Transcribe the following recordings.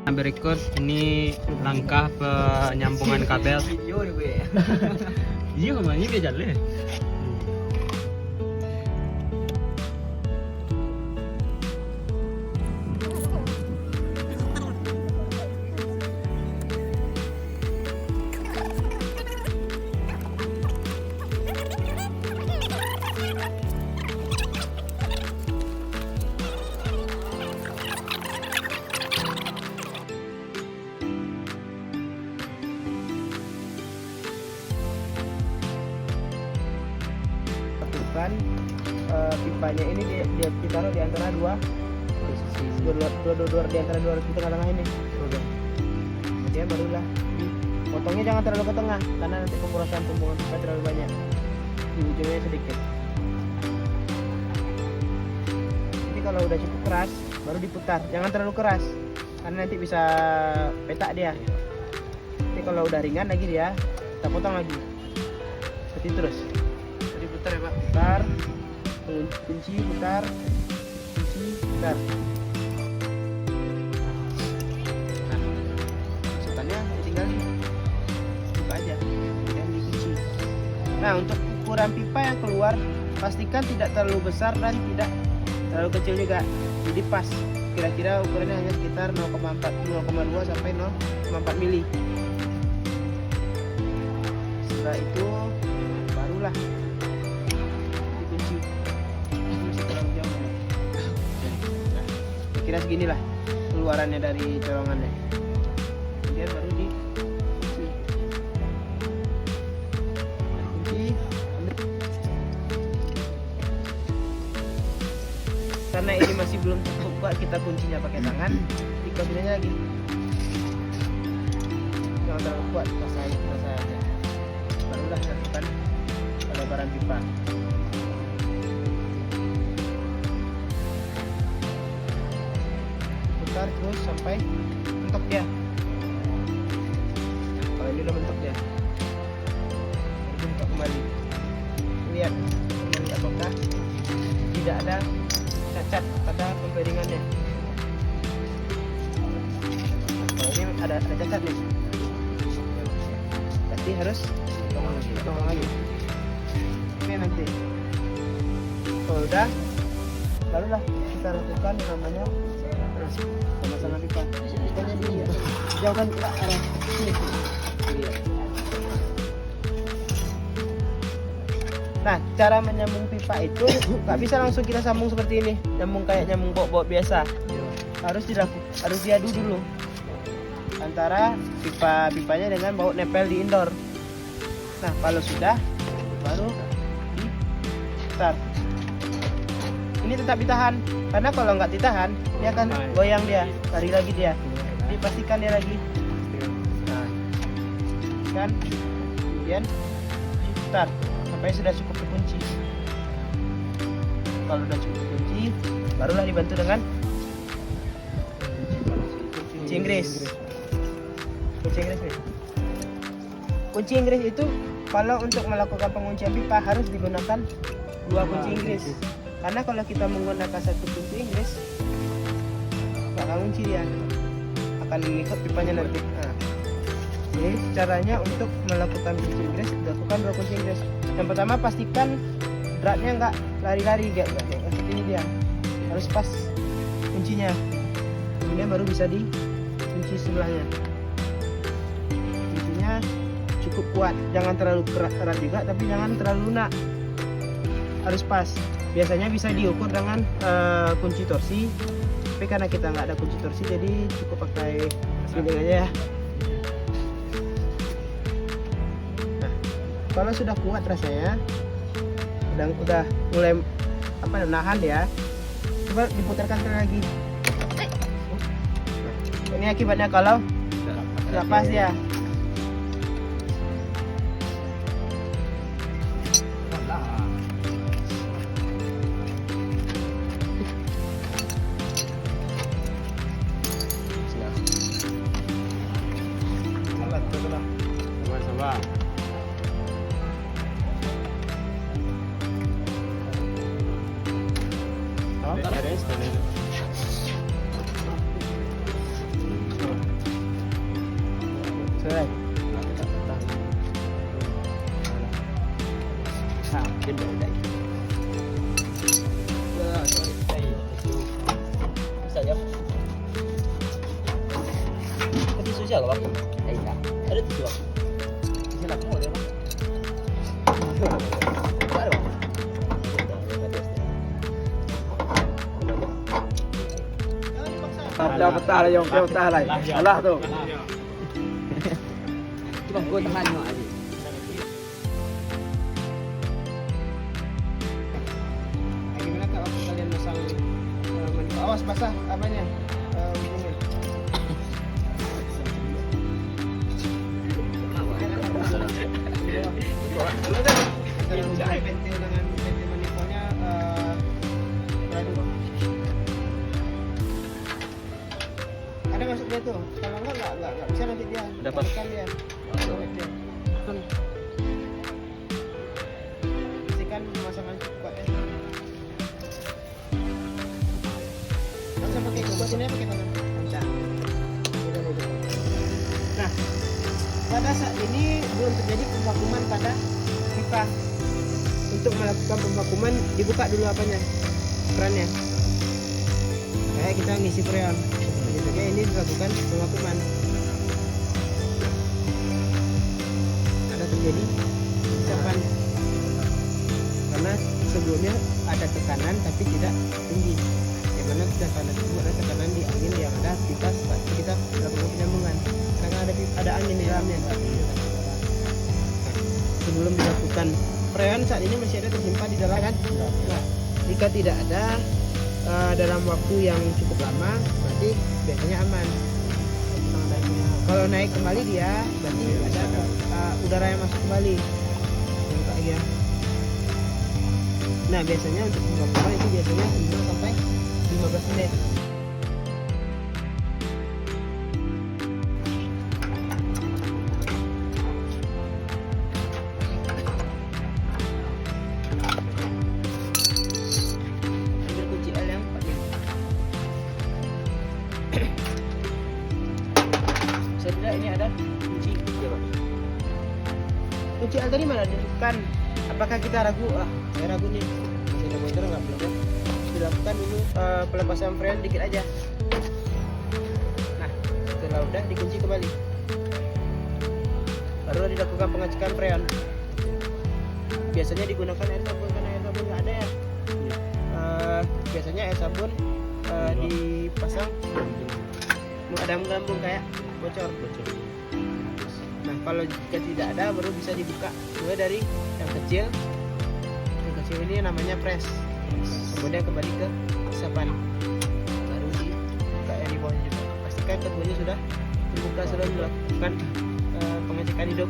Berikut ini langkah penyambungan kabel. Iya, kemana dia jalan? Pipanya ini dia ditaruh di antara dua di antara dua di tengah-tengah ini. Kemudian barulah potongnya jangan terlalu ke tengah karena nanti pemborosan pembuangan pipa terlalu banyak. Di ujungnya sedikit. Jadi kalau udah cukup keras baru diputar, jangan terlalu keras karena nanti bisa petak dia. Jadi kalau udah ringan lagi dia kita potong lagi. Seperti terus. Jadi putar ya Pak. Putar. Kunci putar, kunci putar. Nah, masukannya tinggal buka aja dan dikunci. Nah, untuk ukuran pipa yang keluar pastikan tidak terlalu besar dan tidak terlalu kecil juga. Jadi pas. Kira-kira ukurannya hanya sekitar 0,2 sampai 0,4 mili. Setelah itu barulah kira seginilah keluarannya dari colongannya. Kemudian baru dikunci. Karena ini masih belum cukup kuat, kita kuncinya pakai tangan. Dikasihnya lagi. Jangan terlalu kuat, masanya. Barulah lakukan pelebaran pipa. Terus sampai mentok dia. Kalau ini udah mentok dia, bentuk kembali. Lihat kembali apakah tidak ada cacat pada pemberingannya. Kalau ini ada cacat nih, berarti harus potong lagi. Oke nanti. Kalau udah, barulah kita lakukan yang namanya sama-sama pipa. Pipanya dia jauhkan ke arah sini. Nah, cara menyambung pipa itu nggak bisa langsung kita sambung seperti ini, nyambung kayak nyambung baut biasa. Harus diadu dulu antara pipanya dengan baut nempel di indoor. Nah, kalau sudah baru diputar. Ini tetap ditahan, karena kalau nggak ditahan dia akan goyang, dia lari lagi dia. Jadi pastikan dia lagi. Nah, kan, kemudian diputar sampai sudah cukup dikunci. Kalau sudah cukup dikunci, barulah dibantu dengan kunci Inggris. Kunci Inggris itu kalau untuk melakukan penguncian pipa harus digunakan 2 kunci Inggris. Karena kalau kita menggunakan 1 kunci Inggris, nggak akan kunci dia, akan mengikut pipanya nanti. Nah, jadi caranya untuk melakukan kunci Inggris, lakukan 2 kunci Inggris. Yang pertama pastikan dratnya nggak lari-lari, kayak seperti ini dia, harus pas kuncinya. Kemudian baru bisa dikunci sebelahnya. Kuncinya cukup kuat, jangan terlalu keras juga, tapi jangan terlalu lunak, harus pas. Biasanya bisa diukur dengan kunci torsi, tapi karena kita nggak ada kunci torsi jadi cukup pakai feeling aja ya. Nah, kalau sudah kuat rasanya, udah mulai nahan ya, coba diputarkan sekali lagi. Ini akibatnya kalau nggak pas ya. Coba. Oh, beres. siapa bang? Iya. Ada tuh bang. Sila ko dia bang. Ada bang. Dapat tahan yung tahan. Alah tuh. Bang, gue tahan nyo aja. Gimana kak waktu kalian masang manipul? Awas basah apanya? Hubungin. Pentil dengan pentil manipulnya beradu. Ada masuknya tuh. Kalau enggak bisa nanti dia. Dapat. Tekan dia. Dia. Pastikan pemasangan kuat ya. Nggak usah pakai buat ini pakai tangan. Nah, nah, pada saat ini belum terjadi pemvakuman pada pipa. Untuk melakukan pemvakuman dibuka dulu apanya, kerannya. Kayak kita ngisi freon. Jadi ini dilakukan pemvakuman. Ada terjadi isapan karena sebelumnya ada tekanan tapi tidak tinggi. Dimana tekanan itu ada tekanan di angin yang ada pipa saat kita melakukan penyambungan. Karena ada angin di dalamnya. Sebelum dilakukan freon saat ini masih ada tersimpan di dalam kan? Nah, jika tidak ada dalam waktu yang cukup lama, berarti biasanya aman. Kalau naik kembali dia, berarti ada udara yang masuk kembali. Buka lagi ya. Nah, biasanya untuk pembakaran itu biasanya 5 sampai 15 menit. Ambil kunci L yang pakai. Bisa tidak ini ada kunci. Kunci L tadi mana dilakukan? Apakah kita ragu? Saya ragu nih. Masih ada motor nggak belum? Dilakukan dulu pelepasan freon dikit aja. Nah, setelah udah dikunci kembali. Baru dilakukan pengecekan freon. Biasanya digunakan air sabun karena air sabun nggak ada ya. Biasanya air sabun dipasang mengadang-gelambung kayak bocor. Nah, kalau jika tidak ada baru bisa dibuka mulai dari yang kecil. Yang kecil ini namanya press. Kemudian kembali ke isapan. Baru dibuka yang di bawahnya juga. Pastikan keduanya sudah dibuka sebelum dilakukan pengecekan hidup.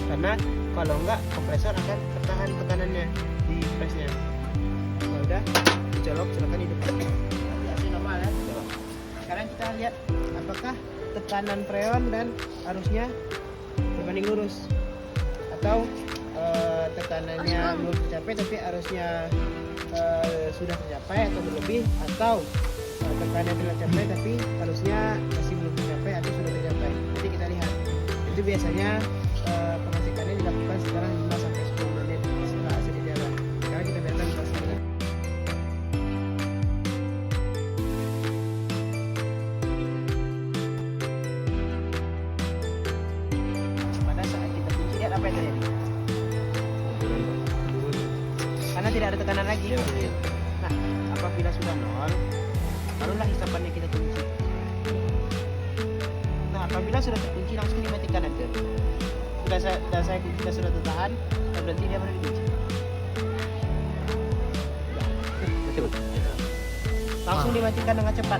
Karena kalau enggak kompresor akan tertahan tekanannya di pressnya. Kalau udah dicolok silakan hidup. Masih normal ya. Sekarang kita lihat apakah tekanan freon dan arusnya berbanding lurus atau tekanannya belum tercapai tapi arusnya sudah tercapai atau berlebih, atau tekanannya telah tercapai tapi arusnya masih belum tercapai atau sudah tercapai. Nanti kita lihat. Itu biasanya pengecekannya dilakukan setelah 5 sampai 10 menit setelah AC dinyalakan. Sekarang kita lihat prosesnya. Pada saat kita kunci lihat apa yang terjadi? Karena tidak ada tekanan lagi. Nah, apabila sudah nol, barulah isapannya kita kunci. Nah, apabila sudah terkunci langsung dimatikan aja. Kita sudah tertahan, berarti dia baru dikunci. Langsung dimatikan dengan cepat.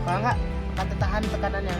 Kalau enggak akan tertahan tekanannya.